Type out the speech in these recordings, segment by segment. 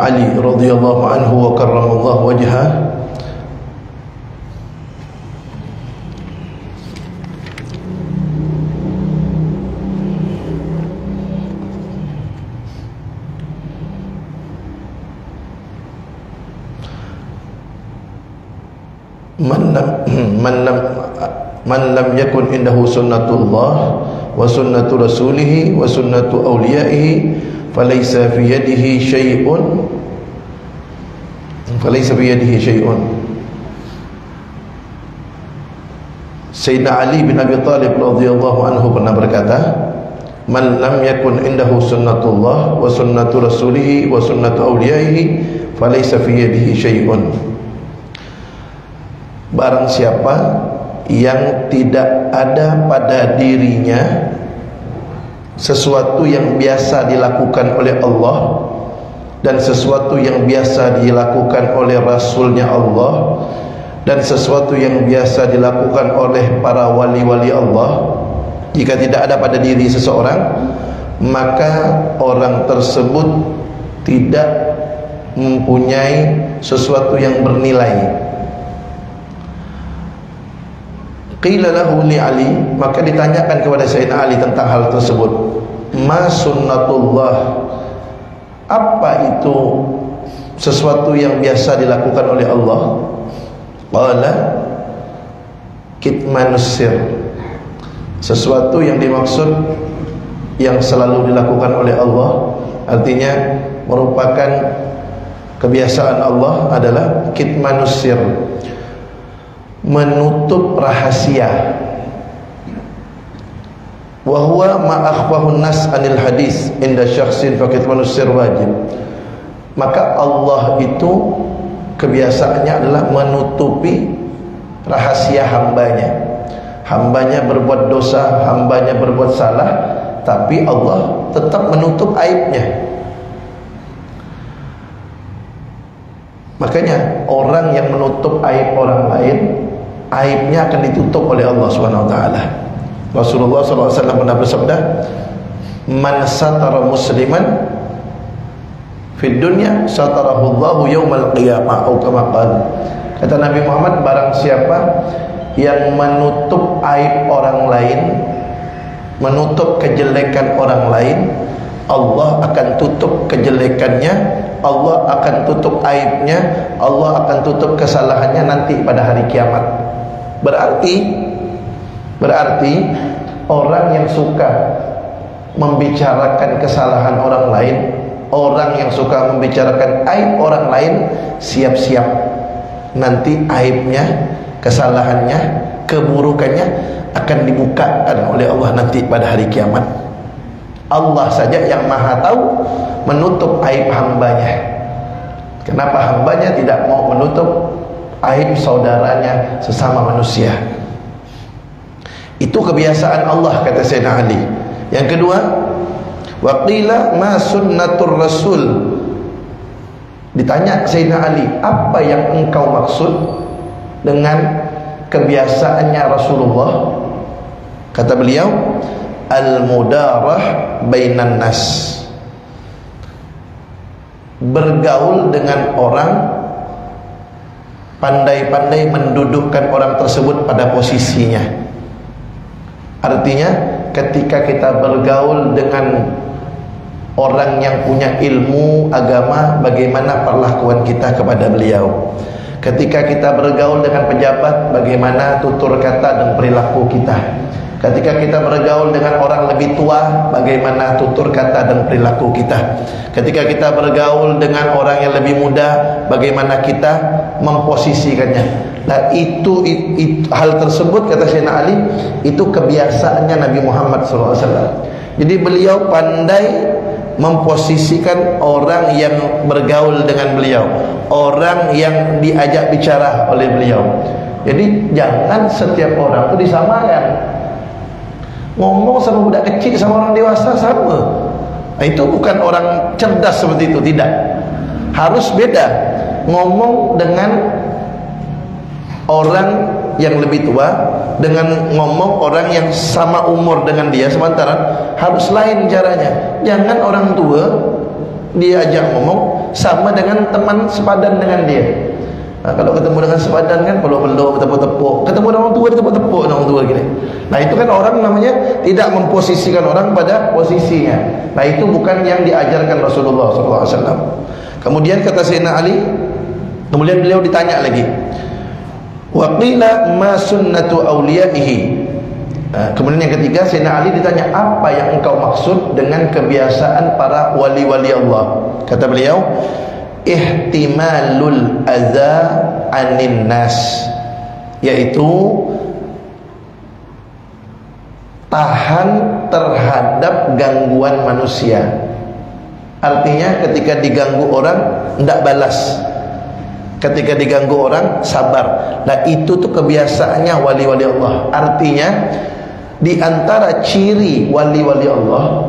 Ali radhiyallahu anhu wa karramallahu wajhah man lam yakun indahu sunnatullah wa sunnatu rasulih wa sunnatu awliyaihi falaysa fi yadihi syai'un Sayyidina Ali bin Abi Talib radhiyallahu anhu pernah berkata, man lam yakun indahu sunnatullah wa sunnatu rasulih wa sunnatu awliyaihi falaysa fi yadihi syai'un. Barang siapa yang tidak ada pada dirinya sesuatu yang biasa dilakukan oleh Allah dan sesuatu yang biasa dilakukan oleh Rasulnya Allah dan sesuatu yang biasa dilakukan oleh para wali-wali Allah, jika tidak ada pada diri seseorang, maka orang tersebut tidak mempunyai sesuatu yang bernilai. Qila lahu li Ali, maka ditanyakan kepada Sayyidina Ali tentang hal tersebut. Ma sunnatullah, apa itu sesuatu yang biasa dilakukan oleh Allah? Qala kitmanus sir, sesuatu yang dimaksud yang selalu dilakukan oleh Allah, artinya merupakan kebiasaan Allah adalah kitmanus sir, menutup rahasia. Wa huwa ma akhfahu an-nas 'anil hadis inda syakhsin fa kitmanus sir wajib. Maka Allah itu kebiasaannya adalah menutupi rahasia hambanya. Hambanya berbuat dosa, hambanya berbuat salah, tapi Allah tetap menutup aibnya. Makanya orang yang menutup aib orang lain, aibnya akan ditutup oleh Allah Subhanahu wa taala. Rasulullah sallallahu alaihi wasallam pernah bersabda, "Man satara musliman fid dunya satarahu Allahu yaumal qiyamah," atau kama qala. Kata Nabi Muhammad, barang siapa yang menutup aib orang lain, menutup kejelekan orang lain, Allah akan tutup kejelekannya, Allah akan tutup aibnya, Allah akan tutup kesalahannya nanti pada hari kiamat. Berarti orang yang suka membicarakan kesalahan orang lain, orang yang suka membicarakan aib orang lain, siap-siap nanti aibnya, kesalahannya, keburukannya akan dibukakan oleh Allah nanti pada hari kiamat. Allah saja yang maha tahu menutup aib hambanya. Kenapa hambanya tidak mau menutup aib saudaranya sesama manusia? Itu kebiasaan Allah, kata Sayyidina Ali. Yang kedua, wa qila ma sunnatur rasul. Ditanya Sayyidina Ali, apa yang engkau maksud dengan kebiasaannya Rasulullah? Kata beliau, al-mudarah bainan nas, bergaul dengan orang, pandai-pandai mendudukkan orang tersebut pada posisinya. Artinya ketika kita bergaul dengan orang yang punya ilmu agama, bagaimana perlakuan kita kepada beliau. Ketika kita bergaul dengan pejabat, bagaimana tutur kata dan perilaku kita. Ketika kita bergaul dengan orang lebih tua, bagaimana tutur kata dan perilaku kita. Ketika kita bergaul dengan orang yang lebih muda, bagaimana kita memposisikannya. Nah itu hal tersebut, kata Sayyidina Ali, itu kebiasaannya Nabi Muhammad SAW. Jadi beliau pandai memposisikan orang yang bergaul dengan beliau, orang yang diajak bicara oleh beliau. Jadi jangan setiap orang itu disamakan. Ngomong sama budak kecil sama orang dewasa sama. Nah, itu bukan orang cerdas seperti itu, tidak. Harus beda. Ngomong dengan orang yang lebih tua dengan ngomong orang yang sama umur dengan dia, sementara harus lain caranya. Jangan orang tua diajak ngomong sama dengan teman sepadan dengan dia. Nah, kalau ketemu dengan sepadan kan peluk-peluk, tepuk-tepuk. Ketemu dengan orang tua, tepuk-tepuk dengan orang tua gini. Nah, itu kan orang namanya tidak memposisikan orang pada posisinya. Nah, itu bukan yang diajarkan Rasulullah SAW. Kemudian kata Sayyidina Ali, kemudian beliau ditanya lagi, wa qila ma sunnatu awliyaihi. Kemudian yang ketiga, Sayyidina Ali ditanya, apa yang engkau maksud dengan kebiasaan para wali-wali Allah? Kata beliau, ihtimalul adza anin nas, yaitu tahan terhadap gangguan manusia. Artinya ketika diganggu orang tidak balas, ketika diganggu orang sabar. Nah, itu tuh kebiasaannya wali-wali Allah. Artinya di antara ciri wali-wali Allah,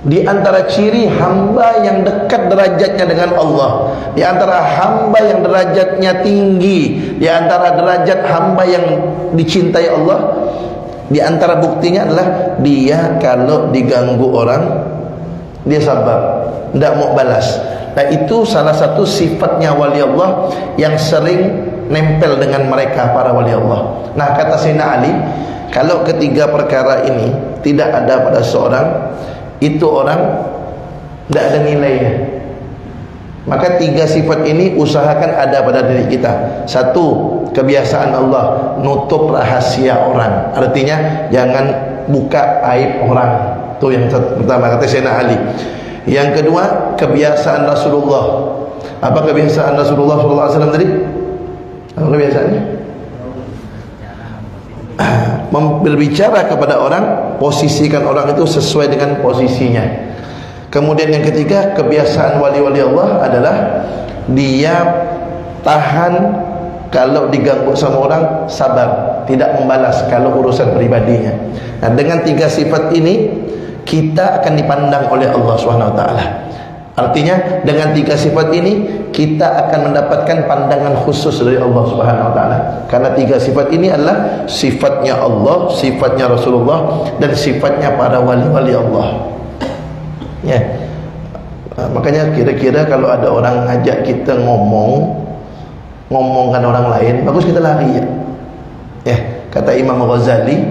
di antara ciri hamba yang dekat derajatnya dengan Allah, di antara hamba yang derajatnya tinggi, di antara derajat hamba yang dicintai Allah, di antara buktinya adalah dia kalau diganggu orang dia sabar, tidak mau balas. Nah, itu salah satu sifatnya wali Allah yang sering nempel dengan mereka para wali Allah. Nah, kata Sayyidina Ali, kalau ketiga perkara ini tidak ada pada seorang, itu orang tidak ada nilainya. Maka tiga sifat ini usahakan ada pada diri kita. Satu, kebiasaan Allah nutup rahasia orang. Artinya jangan buka aib orang. Itu yang pertama, kata Sayyidina Ali. Yang kedua, kebiasaan Rasulullah. Apa kebiasaan Rasulullah SAW tadi? Apa kebiasaannya? Berbicara kepada orang, posisikan orang itu sesuai dengan posisinya. Kemudian yang ketiga, kebiasaan wali-wali Allah adalah dia tahan kalau diganggu sama orang, sabar, tidak membalas kalau urusan pribadinya. Nah, dengan tiga sifat ini kita akan dipandang oleh Allah SWT. Artinya dengan tiga sifat ini kita akan mendapatkan pandangan khusus dari Allah SWT. Karena tiga sifat ini adalah sifatnya Allah, sifatnya Rasulullah, dan sifatnya para wali-wali Allah. Ya. Makanya kira-kira kalau ada orang ngajak kita ngomongkan orang lain, bagus kita lari ya. Ya, kata Imam Ghazali,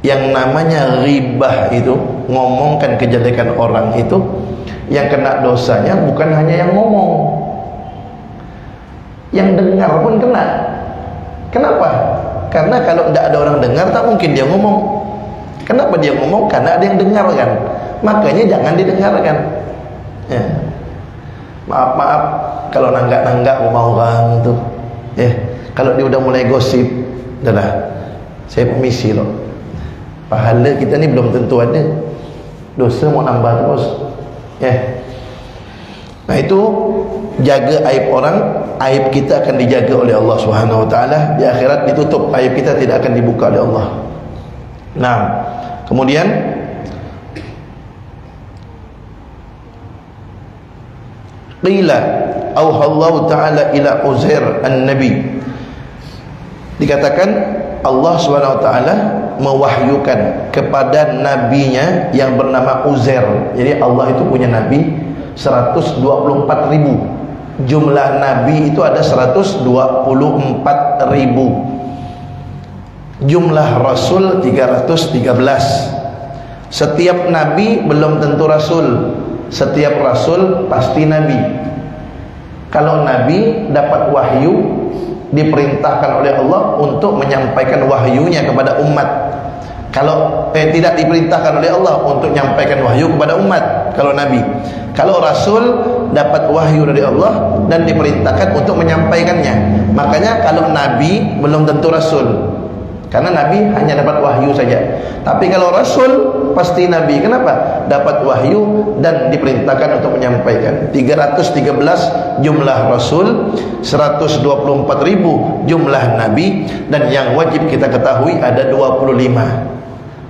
yang namanya ribah itu, ngomongkan kejelekan orang itu, yang kena dosanya bukan hanya yang ngomong, yang dengar pun kena. Kenapa? Karena kalau tidak ada orang dengar, tak mungkin dia ngomong. Kenapa dia ngomong? Karena ada yang dengar kan. Makanya jangan didengarkan. Ya. Maaf kalau nanggak-nanggak rumah orang tuh. Ya, kalau dia udah mulai gosip, udahlah, saya permisi loh. Pahala kita ni belum tentu ada. Dosa mau nambah terus. Ya. Nah, itu jaga aib orang, aib kita akan dijaga oleh Allah Subhanahu wa taala. Di akhirat ditutup, aib kita tidak akan dibuka oleh Allah. Nah, kemudian qila auhallahu ta'ala ila Uzair an-nabi, dikatakan Allah SWT mewahyukan kepada nabinya yang bernama Uzair. Jadi Allah itu punya nabi 124.000. Jumlah nabi itu ada 124.000. Jumlah rasul 313. Setiap nabi belum tentu rasul. Setiap rasul pasti nabi. Kalau nabi dapat wahyu, diperintahkan oleh Allah untuk menyampaikan wahyunya kepada umat. Kalau tidak diperintahkan oleh Allah untuk menyampaikan wahyu kepada umat, kalau nabi. Kalau rasul dapat wahyu dari Allah dan diperintahkan untuk menyampaikannya. Makanya kalau nabi belum tentu rasul, karena nabi hanya dapat wahyu saja. Tapi kalau rasul pasti nabi. Kenapa? Dapat wahyu dan diperintahkan untuk menyampaikan. 313 jumlah rasul, 124.000 jumlah nabi, dan yang wajib kita ketahui ada 25.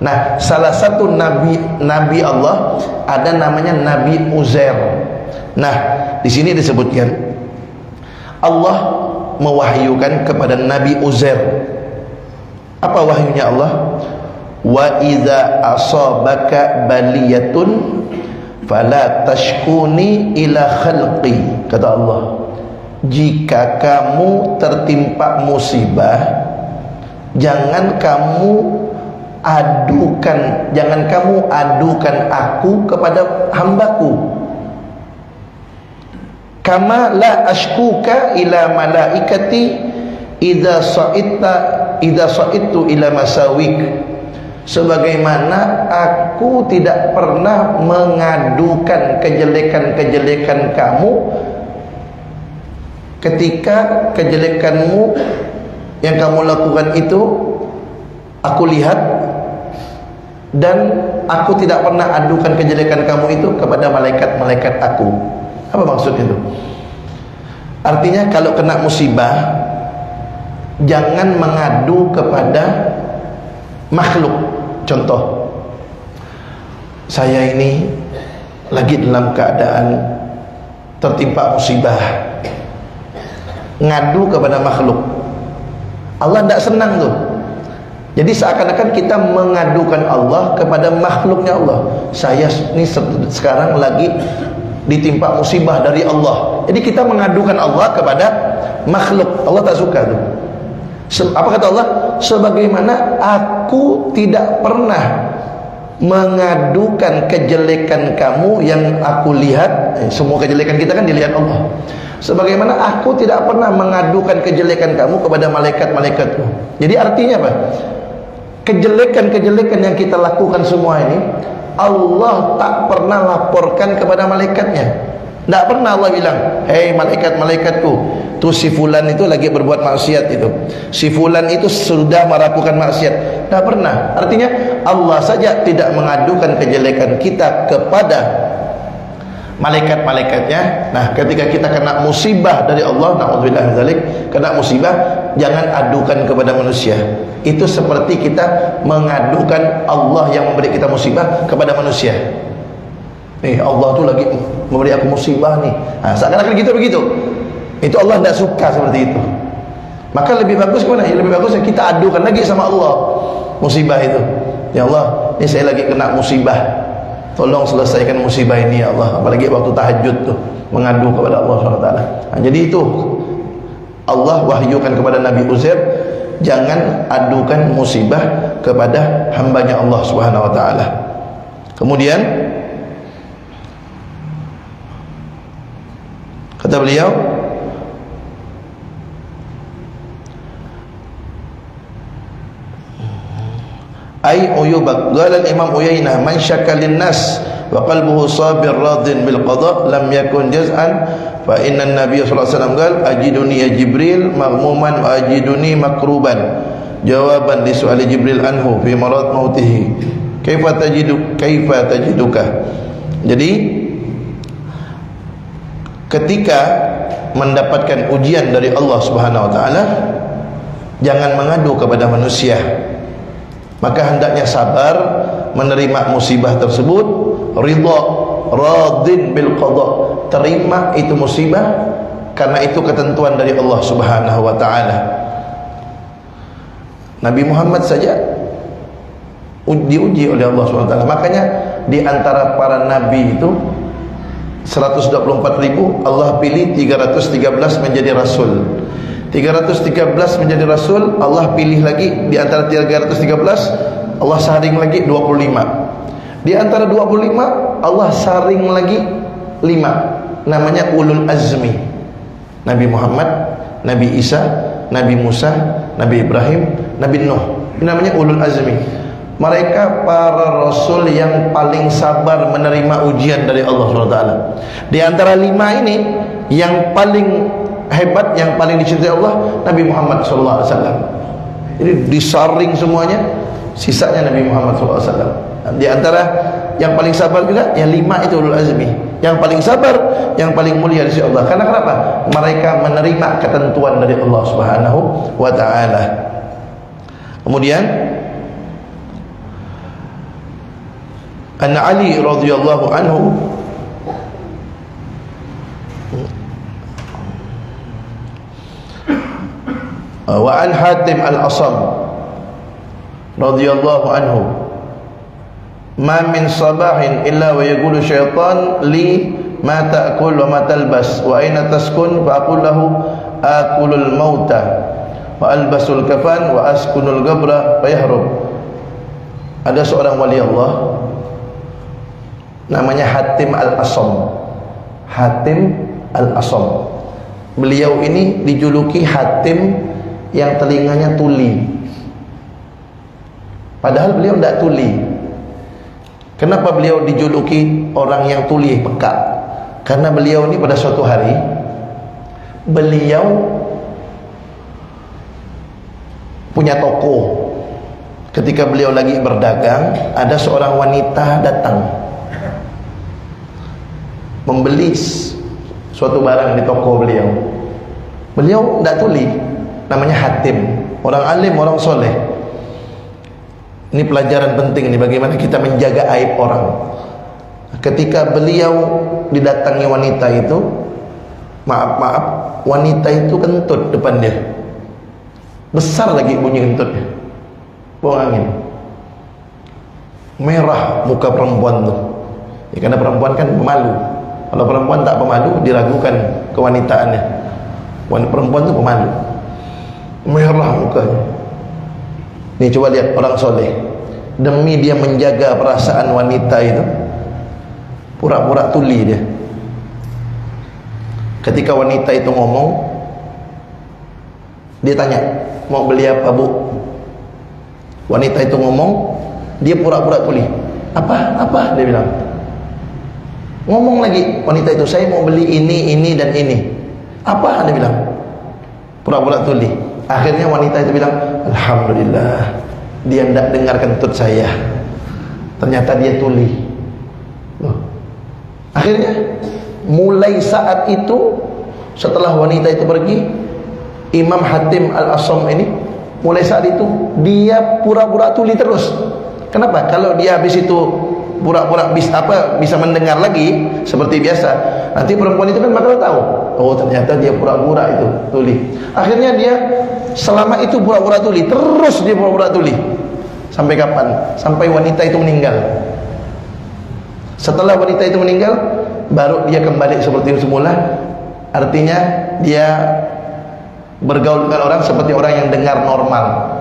Nah, salah satu nabi Allah ada namanya Nabi Uzair. Nah, di sini disebutkan Allah mewahyukan kepada Nabi Uzair. Apa wahyunya Allah? Wa idza asabaka baliyatun fala tashkuni ila khalqi, kata Allah, jika kamu tertimpa musibah, jangan kamu adukan aku kepada hambaku. Kama la ashkuka ila malaikati idza sa'idtu ila masawik, sebagaimana aku tidak pernah mengadukan kejelekan-kejelekan kamu ketika kejelekanmu yang kamu lakukan itu aku lihat, dan aku tidak pernah adukan kejelekan kamu itu kepada malaikat-malaikat aku. Apa maksud itu? Artinya kalau kena musibah, jangan mengadu kepada makhluk. Contoh, saya ini lagi dalam keadaan tertimpa musibah, ngadu kepada makhluk. Allah tidak senang tuh. Jadi seakan-akan kita mengadukan Allah kepada makhluknya Allah. Saya ini sekarang lagi ditimpa musibah dari Allah. Jadi kita mengadukan Allah kepada makhluk. Allah tak suka tuh. Apa kata Allah? Sebagaimana aku tidak pernah mengadukan kejelekan kamu yang aku lihat. Semua kejelekan kita kan dilihat Allah. Sebagaimana aku tidak pernah mengadukan kejelekan kamu kepada malaikat-malaikatku. Jadi artinya apa? Kejelekan-kejelekan yang kita lakukan semua ini, Allah tak pernah laporkan kepada malaikatnya. Tak pernah Allah bilang, hei malaikat-malaikatku, tu si fulan itu lagi berbuat maksiat itu, si fulan itu sudah melakukan maksiat. Tak pernah. Artinya Allah saja tidak mengadukan kejelekan kita kepada malaikat-malaikatnya. Nah, ketika kita kena musibah dari Allah, na'udzubillah min dzalik, kena musibah, jangan adukan kepada manusia. Itu seperti kita mengadukan Allah yang memberi kita musibah kepada manusia. Allah tu lagi memberi aku musibah nih. Seakan-akan kita begitu. Itu Allah tidak suka seperti itu. Maka lebih bagus mana? Lebih bagus kita adukan lagi sama Allah musibah itu. Ya Allah, ini saya lagi kena musibah, tolong selesaikan musibah ini ya Allah. Apalagi waktu tahajud tuh, mengadu kepada Allah SWT. Jadi itu Allah wahyukan kepada Nabi Uzair, jangan adukan musibah kepada hambanya Allah Subhanahu Wa Taala. Kemudian kata beliau, ay uyubak. Qala Imam Uyainah, man syakka lin-nas wa qalbuhu sabir radin bil qada lam yakun jaz'an fa inna an-nabiy sallallahu alaihi wasallam qala ajiduni ya Jibril maghmuman wa ajiduni makruban, jawaban li su'ali Jibril anhu fi marad mautihi, kaifa tajiduka. Jadi ketika mendapatkan ujian dari Allah Subhanahu Wa Taala, jangan mengadu kepada manusia. Maka hendaknya sabar menerima musibah tersebut, ridha, radin bil qada, terima itu musibah karena itu ketentuan dari Allah Subhanahu Wa Taala. Nabi Muhammad saja diuji oleh Allah Subhanahu Wa Taala. Makanya di antara para nabi itu 124.000, Allah pilih 313 menjadi rasul. 313 menjadi rasul, Allah pilih lagi di antara 313, Allah saring lagi 25. Di antara 25, Allah saring lagi 5. Namanya ulul azmi. Nabi Muhammad, Nabi Isa, Nabi Musa, Nabi Ibrahim, Nabi Nuh. Ini namanya ulul azmi. Mereka para rasul yang paling sabar menerima ujian dari Allah SWT. Di antara 5 ini, yang paling hebat, yang paling dicintai Allah, Nabi Muhammad SAW. Jadi disaring semuanya, sisanya Nabi Muhammad SAW. Di antara yang paling sabar juga, yang 5 itu ulul azmi. Yang paling sabar, yang paling mulia di sisi Allah. Karena kenapa? Mereka menerima ketentuan dari Allah Subhanahu Wa Taala. Kemudian An Ali radhiyallahu anhu wa an Hatim al-Asam radhiyallahu anhu ma min sabahin illa wa yaqulu syaitan li ma ta'kul wa ma talbas wa aina taskun fa aqul lahu akulul mauta wa albasul kafan wa askunul gabra fa yahrub. Ada seorang wali Allah namanya Hatim Al-Asam. Hatim Al-Asam. Beliau ini dijuluki Hatim yang telinganya tuli. Padahal beliau tidak tuli. Kenapa beliau dijuluki orang yang tuli, peka? Karena beliau ini pada suatu hari beliau punya toko. Ketika beliau lagi berdagang, ada seorang wanita datang membeli suatu barang di toko beliau. Beliau tidak tuli, namanya Hatim, orang alim, orang soleh. Ini pelajaran penting nih, bagaimana kita menjaga aib orang. Ketika beliau didatangi wanita itu, maaf, wanita itu kentut depan dia. Besar lagi bunyi kentutnya, buang angin. Merah muka perempuan tuh, ya, karena perempuan kan pemalu. Kalau perempuan tak pemalu, diragukan kewanitaannya. Perempuan tuh pemalu. Merah mukanya. Nih coba lihat orang soleh, demi dia menjaga perasaan wanita itu, pura-pura tuli dia. Ketika wanita itu ngomong, dia tanya, mau beli apa bu? Wanita itu ngomong, dia pura-pura tuli. Apa? Dia bilang. Ngomong lagi wanita itu, saya mau beli ini dan ini. Apa? Dia bilang. Pura-pura tuli. Akhirnya wanita itu bilang, alhamdulillah, dia tidak dengar kentut saya. Ternyata dia tuli. Akhirnya mulai saat itu, setelah wanita itu pergi, Imam Hatim Al-Asam ini, mulai saat itu dia pura-pura tuli terus. Kenapa? Kalau dia habis itu pura-pura bisa mendengar lagi seperti biasa, nanti perempuan itu kan bakal tahu, oh ternyata dia pura-pura itu tuli. Akhirnya dia selama itu pura-pura tuli, terus dia pura-pura tuli. Sampai kapan? Sampai wanita itu meninggal. Setelah wanita itu meninggal, baru dia kembali seperti semula. Artinya dia bergaul dengan orang seperti orang yang dengar normal.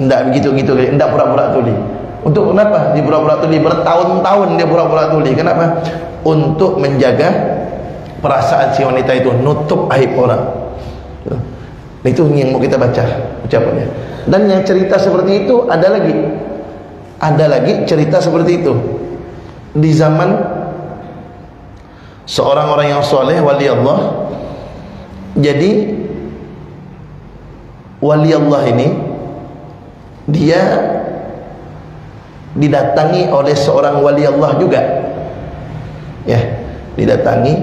Tidak begitu-gitu, tidak pura-pura tuli. Untuk kenapa? Dia pura-pura tuli, bertahun-tahun dia pura-pura tuli. Kenapa? Untuk menjaga perasaan si wanita itu, nutup aib orang. Itu yang mau kita baca ucapannya. Dan yang cerita seperti itu ada lagi cerita seperti itu di zaman seorang orang yang soleh, wali Allah. Jadi wali Allah ini dia didatangi oleh seorang wali Allah juga, ya, didatangi.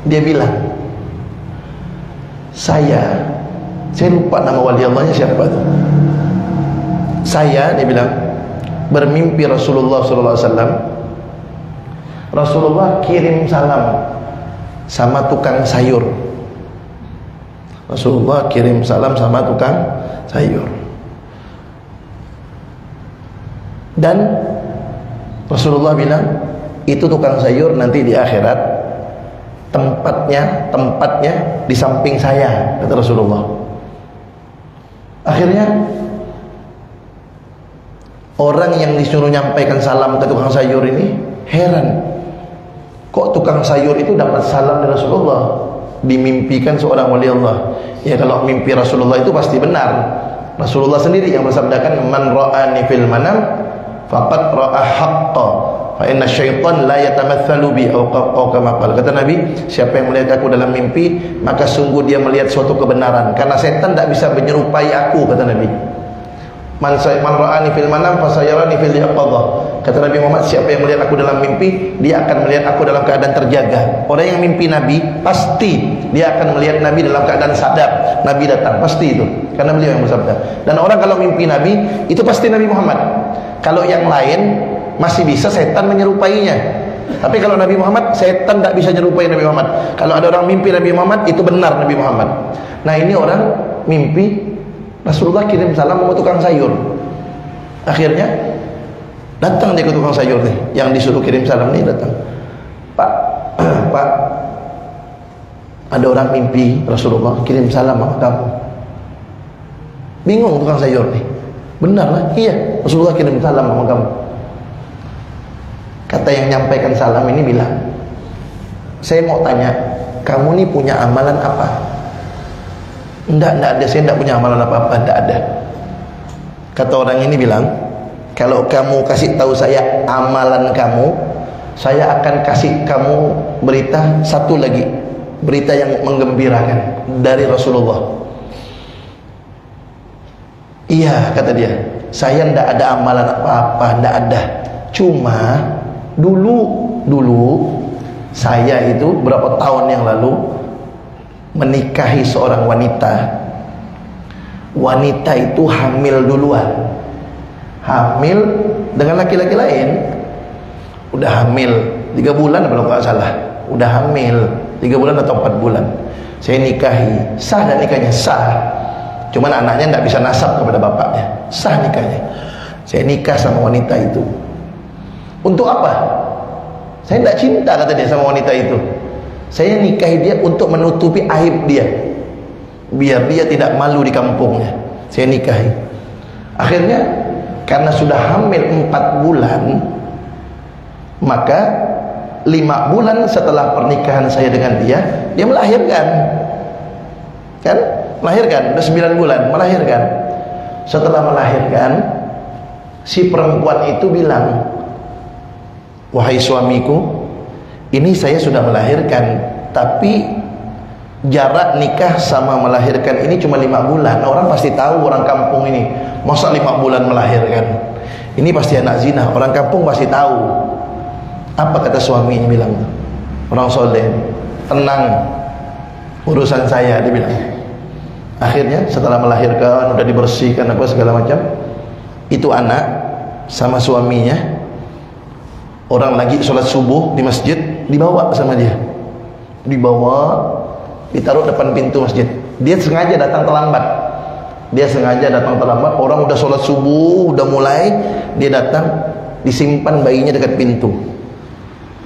Dia bilang, saya lupa nama wali Allahnya siapa tuh. Dia bilang, bermimpi Rasulullah SAW. Rasulullah kirim salam sama tukang sayur. Rasulullah kirim salam sama tukang sayur. Dan Rasulullah bilang, itu tukang sayur nanti di akhirat tempatnya di samping saya, kata Rasulullah. Akhirnya orang yang disuruh nyampaikan salam ke tukang sayur ini heran, kok tukang sayur itu dapat salam dari Rasulullah, dimimpikan seorang wali Allah. Ya, kalau mimpi Rasulullah itu pasti benar. Rasulullah sendiri yang bersabdakan, man ra'ani fil manam faqad ra'a haqqa fa inna syaitan la yatamatsalu bi aw kama qala. Kata Nabi, siapa yang melihat aku dalam mimpi, maka sungguh dia melihat suatu kebenaran, karena setan tidak bisa menyerupai aku, kata Nabi. Man ra'ani fil manam fasayarani fil yaqadhah. Kata Nabi Muhammad, siapa yang melihat aku dalam mimpi, dia akan melihat aku dalam keadaan terjaga. Orang yang mimpi Nabi, pasti dia akan melihat Nabi dalam keadaan sadar. Nabi datang, pasti itu, karena beliau yang bersabda. Dan orang kalau mimpi Nabi, itu pasti Nabi Muhammad. Kalau yang lain masih bisa setan menyerupainya, tapi kalau Nabi Muhammad, setan tak bisa menyerupai Nabi Muhammad. Kalau ada orang mimpi Nabi Muhammad, itu benar Nabi Muhammad. Nah, ini orang mimpi Rasulullah kirim salam sama tukang sayur. Akhirnya Datang dia ke tukang sayur nih, yang disuruh kirim salam nih datang. Pak, Pak, ada orang mimpi Rasulullah kirim salam sama kamu. Bingung tukang sayur nih. Benar lah, iya, Rasulullah kirim salam sama kamu. Kata yang nyampaikan salam ini bilang, saya mau tanya, kamu nih punya amalan apa? Enggak ada, saya enggak punya amalan apa-apa, enggak ada. Kata orang ini bilang, kalau kamu kasih tahu saya amalan kamu, saya akan kasih kamu berita satu lagi, berita yang menggembirakan dari Rasulullah. Iya, kata dia, saya ndak ada amalan apa-apa, ndak ada. Cuma dulu saya itu berapa tahun yang lalu menikahi seorang wanita. Wanita itu hamil duluan, hamil dengan laki-laki lain. Udah hamil 3 bulan kalau nggak salah, udah hamil 3 bulan atau 4 bulan. Saya nikahi, sah dan nikahnya sah. Cuman anaknya tidak bisa nasab kepada bapaknya, sah nikahnya. Saya nikah sama wanita itu. Untuk apa? Saya tidak cinta, kata dia, sama wanita itu. Saya nikahi dia untuk menutupi aib dia, biar dia tidak malu di kampungnya. Saya nikahi. Akhirnya karena sudah hamil 4 bulan, maka 5 bulan setelah pernikahan saya dengan dia, dia melahirkan. Kan? Melahirkan, udah 9 bulan melahirkan. Setelah melahirkan, si perempuan itu bilang, wahai suamiku, ini saya sudah melahirkan, tapi jarak nikah sama melahirkan ini cuma 5 bulan. Orang pasti tahu, orang kampung ini, masa 5 bulan melahirkan, ini pasti anak zina, orang kampung pasti tahu. Apa kata suaminya bilang, orang soleh, tenang, urusan saya, dia bilang. Akhirnya setelah melahirkan, udah dibersihkan apa segala macam, itu anak sama suaminya, orang lagi sholat subuh di masjid, dibawa sama dia, dibawa, ditaruh depan pintu masjid. Dia sengaja datang terlambat, orang udah sholat subuh, udah mulai, dia datang, disimpan bayinya dekat pintu.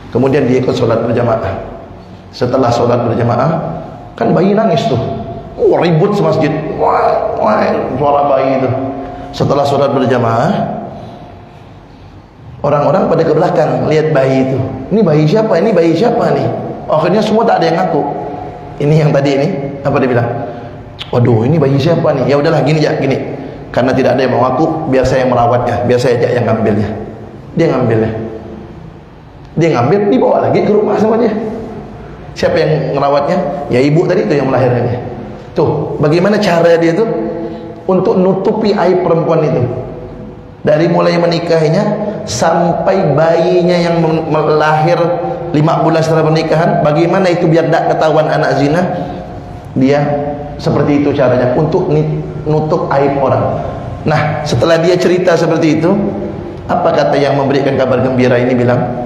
Kemudian dia ikut sholat berjamaah. Setelah sholat berjamaah, kan bayi nangis tuh, ribut semasjid, suara bayi itu. Setelah sholat berjamaah, orang-orang pada ke belakang lihat bayi itu. Ini bayi siapa? Ini bayi siapa nih? Akhirnya semua tak ada yang ngaku. Ini yang tadi ini, apa dia bilang? Waduh, ini bayi siapa nih? Ya udahlah, gini ya, gini. Karena tidak ada yang mau ngaku, biar saya yang merawatnya, biar saya aja yang ngambilnya. Dia ngambilnya. Dia ngambil, dibawa lagi ke rumah sama dia. Siapa yang merawatnya? Ya ibu tadi itu yang melahirkannya. Tuh, bagaimana cara dia tuh untuk nutupi aib perempuan itu. Dari mulai menikahinya sampai bayinya yang melahir 5 bulan setelah pernikahan, bagaimana itu biar tidak ketahuan anak zina. Dia seperti itu caranya untuk nutup aib orang. Nah, setelah dia cerita seperti itu, apa kata yang memberikan kabar gembira ini bilang?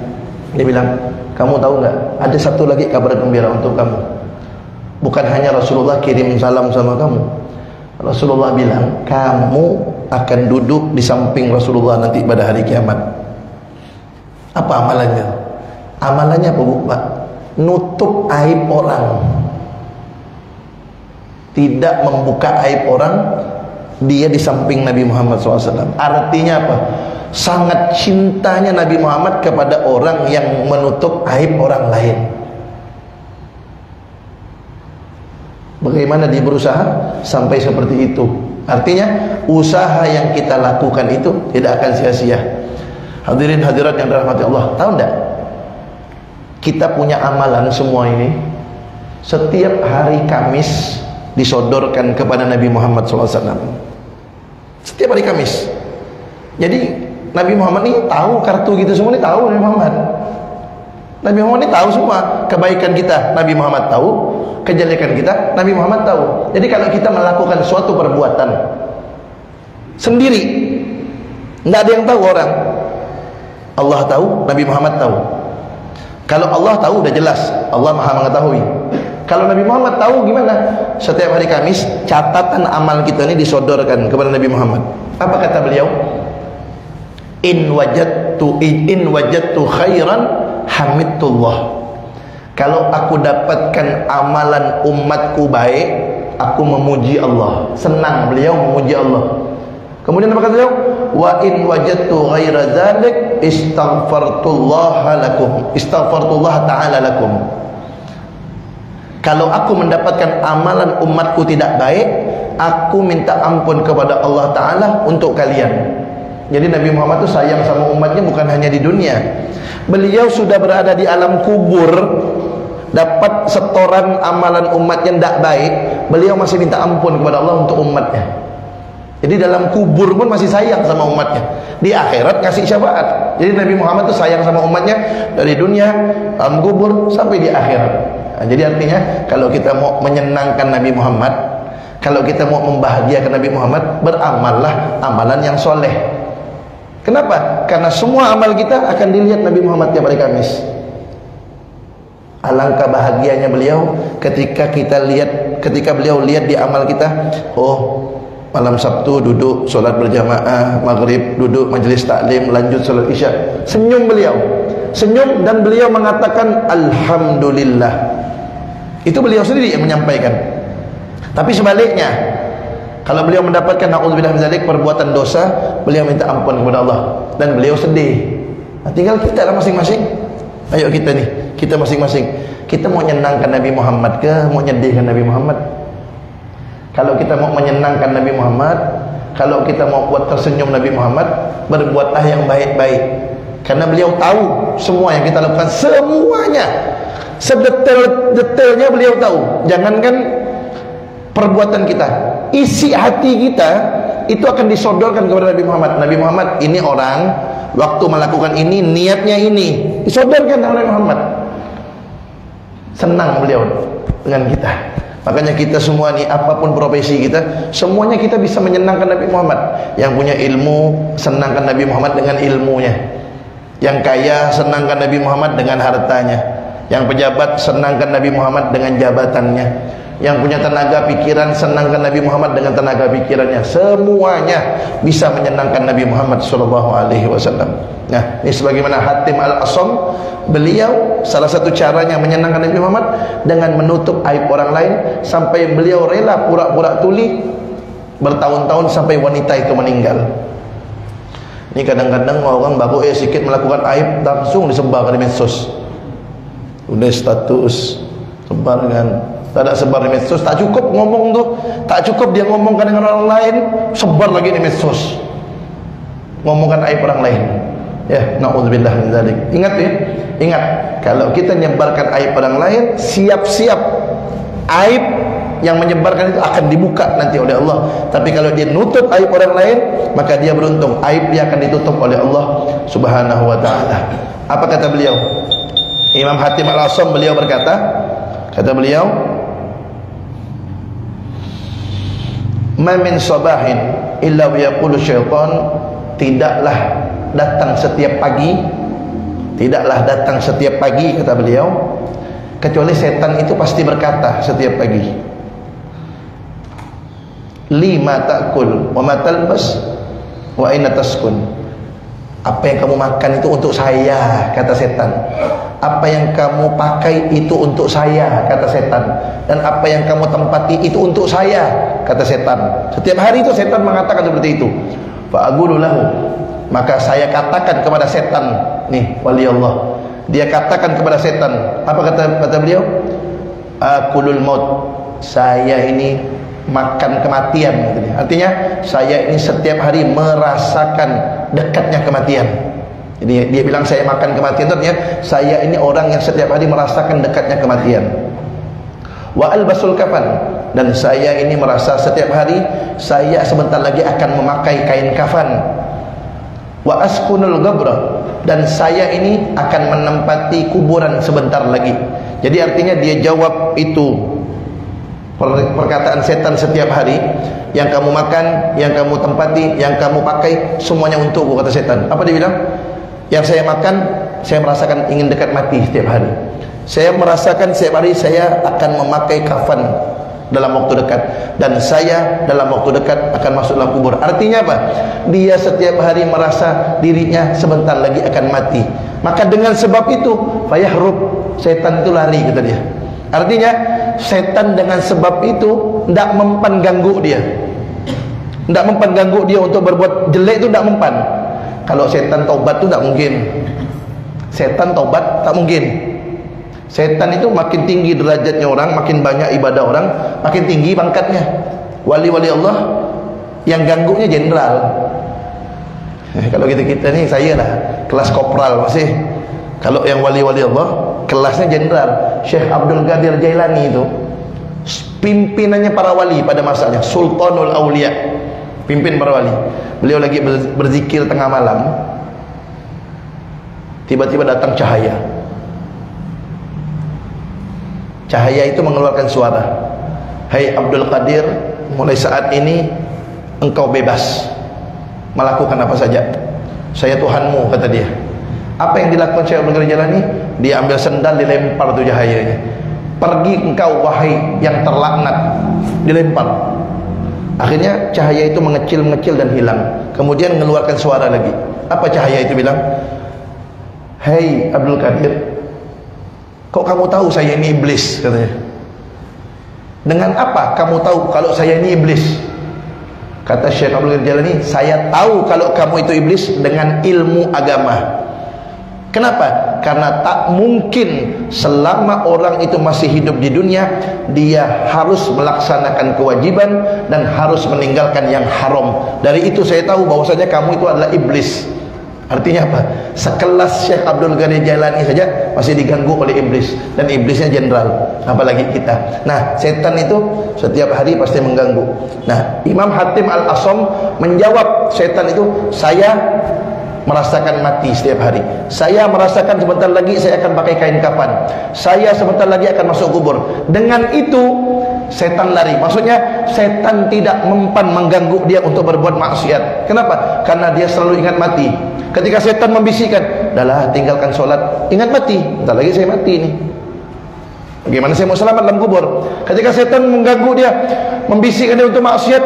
Dia bilang, kamu tahu nggak? Ada satu lagi kabar gembira untuk kamu. Bukan hanya Rasulullah kirim salam sama kamu. Rasulullah bilang, kamu akan duduk di samping Rasulullah nanti pada hari kiamat. Apa amalannya? Amalannya apa, Pak? Nutup aib orang, tidak membuka aib orang. Dia di samping Nabi Muhammad SAW. Artinya apa? Sangat cintanya Nabi Muhammad kepada orang yang menutup aib orang lain. Bagaimana dia berusaha sampai seperti itu. Artinya usaha yang kita lakukan itu tidak akan sia-sia. Hadirin hadirat yang dirahmati Allah, tahu enggak? Kita punya amalan semua ini. Setiap hari Kamis disodorkan kepada Nabi Muhammad SAW. Setiap hari Kamis. Jadi Nabi Muhammad ini tahu kartu kita semua ini, tahu Nabi Muhammad. Nabi Muhammad ini tahu semua kebaikan kita, Nabi Muhammad tahu, kejelekan kita, Nabi Muhammad tahu. Jadi kalau kita melakukan suatu perbuatan sendiri, tidak ada yang tahu orang. Allah tahu, Nabi Muhammad tahu. Kalau Allah tahu udah jelas, Allah Maha mengetahui. Kalau Nabi Muhammad tahu gimana? Setiap hari Kamis catatan amal kita ini disodorkan kepada Nabi Muhammad. Apa kata beliau? In wajadtu khairan hamidullah. Kalau aku dapatkan amalan umatku baik, aku memuji Allah. Senang beliau memuji Allah. Kemudian apa kata beliau? Wa in wajadtu ghaira dzalik istaghfartullah ta'ala lakum. Kalau aku mendapatkan amalan umatku tidak baik, aku minta ampun kepada Allah Ta'ala untuk kalian. Jadi Nabi Muhammad itu sayang sama umatnya bukan hanya di dunia. Beliau sudah berada di alam kubur, dapat setoran amalan umatnya tidak baik, beliau masih minta ampun kepada Allah untuk umatnya. Jadi dalam kubur pun masih sayang sama umatnya. Di akhirat ngasih syafaat. Jadi Nabi Muhammad itu sayang sama umatnya dari dunia, alam kubur sampai di akhirat. Nah, jadi artinya kalau kita mau menyenangkan Nabi Muhammad, kalau kita mau membahagiakan Nabi Muhammad, beramallah amalan yang soleh. Kenapa? Karena semua amal kita akan dilihat Nabi Muhammad tiap hari Kamis. Alangkah bahagianya beliau ketika beliau lihat di amal kita, oh malam Sabtu duduk solat berjamaah, maghrib duduk majelis taklim, lanjut solat isya. Senyum beliau, senyum, dan beliau mengatakan alhamdulillah. Itu beliau sendiri yang menyampaikan. Tapi sebaliknya, kalau beliau mendapatkan na'udzubillah min dzalik perbuatan dosa, beliau minta ampun kepada Allah dan beliau sedih. Nah, tinggal kita lah masing-masing. Ayo kita nih, kita masing-masing. Kita mau menyenangkan Nabi Muhammad ke mau nyedihkan Nabi Muhammad? Kalau kita mau menyenangkan Nabi Muhammad, kalau kita mau buat tersenyum Nabi Muhammad, berbuatlah yang baik-baik. Karena beliau tahu semua yang kita lakukan, semuanya, sedetail-detailnya beliau tahu. Jangankan perbuatan kita, isi hati kita itu akan disodorkan kepada Nabi Muhammad. Nabi Muhammad, ini orang waktu melakukan ini niatnya ini, disodorkan oleh Nabi Muhammad. Senang beliau dengan kita. Makanya kita semua ni, apapun profesi kita, semuanya kita bisa menyenangkan Nabi Muhammad. Yang punya ilmu, senangkan Nabi Muhammad dengan ilmunya. Yang kaya, senangkan Nabi Muhammad dengan hartanya. Yang pejabat, senangkan Nabi Muhammad dengan jabatannya. Yang punya tenaga pikiran, senangkan Nabi Muhammad dengan tenaga pikirannya. Semuanya bisa menyenangkan Nabi Muhammad SAW. Nah, ini sebagaimana Hatim Al-Asam, beliau salah satu caranya menyenangkan Nabi Muhammad dengan menutup aib orang lain, sampai beliau rela pura-pura tuli bertahun-tahun sampai wanita itu meninggal. Ini kadang-kadang orang baru sedikit melakukan aib, langsung disebar di medsos. Udah status sebar kan. Tak ada sebar di medsos, tak cukup ngomong tuh, tak cukup dia ngomongkan dengan orang lain, sebar lagi di medsos, ngomongkan aib orang lain. Ya, na'udzubillah min dzalik. Ingat ya, ingat, kalau kita menyebarkan aib orang lain, siap-siap aib yang menyebarkan itu akan dibuka nanti oleh Allah. Tapi kalau dia nutup aib orang lain, maka dia beruntung, aib dia akan ditutup oleh Allah Subhanahu wa ta'ala. Apa kata beliau? Imam Hatim Al-Asam, beliau berkata, kata beliau, ma min sabahin illa wa yaqulu syaitan, tidaklah datang setiap pagi, tidaklah datang setiap pagi, kata beliau, kecuali setan itu pasti berkata setiap pagi, lima ta'kul wa ma talbas wa aina taskun. Apa yang kamu makan itu untuk saya, kata setan. Apa yang kamu pakai itu untuk saya, kata setan. Dan apa yang kamu tempati itu untuk saya, kata setan. Setiap hari itu setan mengatakan seperti itu. Fa aqulu lahu, maka saya katakan kepada setan, nih wali Allah, dia katakan kepada setan, apa kata beliau? Akulul maut, saya ini makan kematian. Artinya saya ini setiap hari merasakan dekatnya kematian. Jadi dia bilang saya makan kematian, artinya saya ini orang yang setiap hari merasakan dekatnya kematian. Wa albasul kafan, dan saya ini merasa setiap hari saya sebentar lagi akan memakai kain kafan. Wa askunul gabra, dan saya ini akan menempati kuburan sebentar lagi. Jadi artinya dia jawab itu perkataan setan setiap hari, yang kamu makan, yang kamu tempati, yang kamu pakai, semuanya untukku, kata setan. Apa dia bilang? Yang saya makan, saya merasakan ingin dekat mati setiap hari. Saya merasakan setiap hari saya akan memakai kafan. dalam waktu dekat, dan saya dalam waktu dekat akan masuk dalam kubur. Artinya apa? Dia setiap hari merasa dirinya sebentar lagi akan mati. Maka dengan sebab itu fayahrub, setan itu lari, kata dia. Artinya setan dengan sebab itu tidak mempan ganggu dia, tidak mempan ganggu dia untuk berbuat jelek itu, tidak mempan. Kalau setan taubat itu tidak mungkin. Setan taubat tak mungkin. Setan itu makin tinggi derajatnya orang, makin banyak ibadah orang, makin tinggi pangkatnya. Wali-wali Allah yang ganggunya jenderal. Kalau kita ni, saya lah kelas kopral masih. Kalau yang wali-wali Allah kelasnya jenderal. Syekh Abdul Qadir Jailani itu pimpinannya para wali pada masanya, Sultanul Aulia, pimpin para wali. Beliau lagi berzikir tengah malam, tiba-tiba datang cahaya. Cahaya itu mengeluarkan suara, "Hai Abdul Qadir, mulai saat ini engkau bebas melakukan apa saja. Saya Tuhanmu," kata dia. Apa yang dilakukan Syekh Abdul Qadir Jailani? Dia ambil sendal, dilempar tu cahayanya. "Pergi engkau wahai yang terlaknat," dilempar. Akhirnya cahaya itu mengecil-mengecil dan hilang. Kemudian mengeluarkan suara lagi. Apa cahaya itu bilang? "Hei Abdul Qadir, kok kamu tahu saya ini iblis?" katanya. "Dengan apa kamu tahu kalau saya ini iblis?" Kata Syekh Abdul Qadir Jailani, "Saya tahu kalau kamu itu iblis dengan ilmu agama." Kenapa? Karena tak mungkin selama orang itu masih hidup di dunia dia harus melaksanakan kewajiban dan harus meninggalkan yang haram. Dari itu saya tahu bahwasanya kamu itu adalah iblis. Artinya apa? Sekelas Syekh Abdul Qadir Jailani saja masih diganggu oleh iblis, dan iblisnya jenderal, apalagi kita. Nah, setan itu setiap hari pasti mengganggu. Nah, Imam Hatim Al-Asam menjawab setan itu, "Saya merasakan mati setiap hari. Saya merasakan sebentar lagi saya akan pakai kain kafan. Saya sebentar lagi akan masuk kubur." Dengan itu setan lari. Maksudnya setan tidak mempan mengganggu dia untuk berbuat maksiat. Kenapa? Karena dia selalu ingat mati. Ketika setan membisikkan, "Dahlah, tinggalkan solat, ingat mati, bentar lagi saya mati nih. Bagaimana saya mau selamat dalam kubur?" Ketika setan mengganggu dia, membisikkan dia untuk maksiat,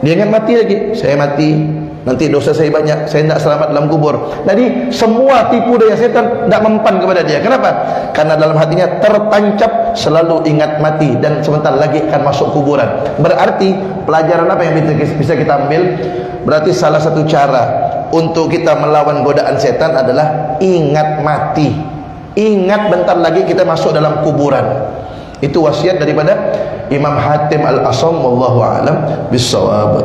dia ingat mati lagi. "Saya mati, nanti dosa saya banyak, saya tidak selamat dalam kubur." Jadi semua tipu daya setan tidak mempan kepada dia. Kenapa? Karena dalam hatinya tertancap selalu ingat mati dan sebentar lagi akan masuk kuburan. Berarti pelajaran apa yang bisa kita ambil? Berarti salah satu cara untuk kita melawan godaan setan adalah ingat mati. Ingat bentar lagi kita masuk dalam kuburan. Itu wasiat daripada Imam Hatim Al-Asam, wallahu a'lam bissawab.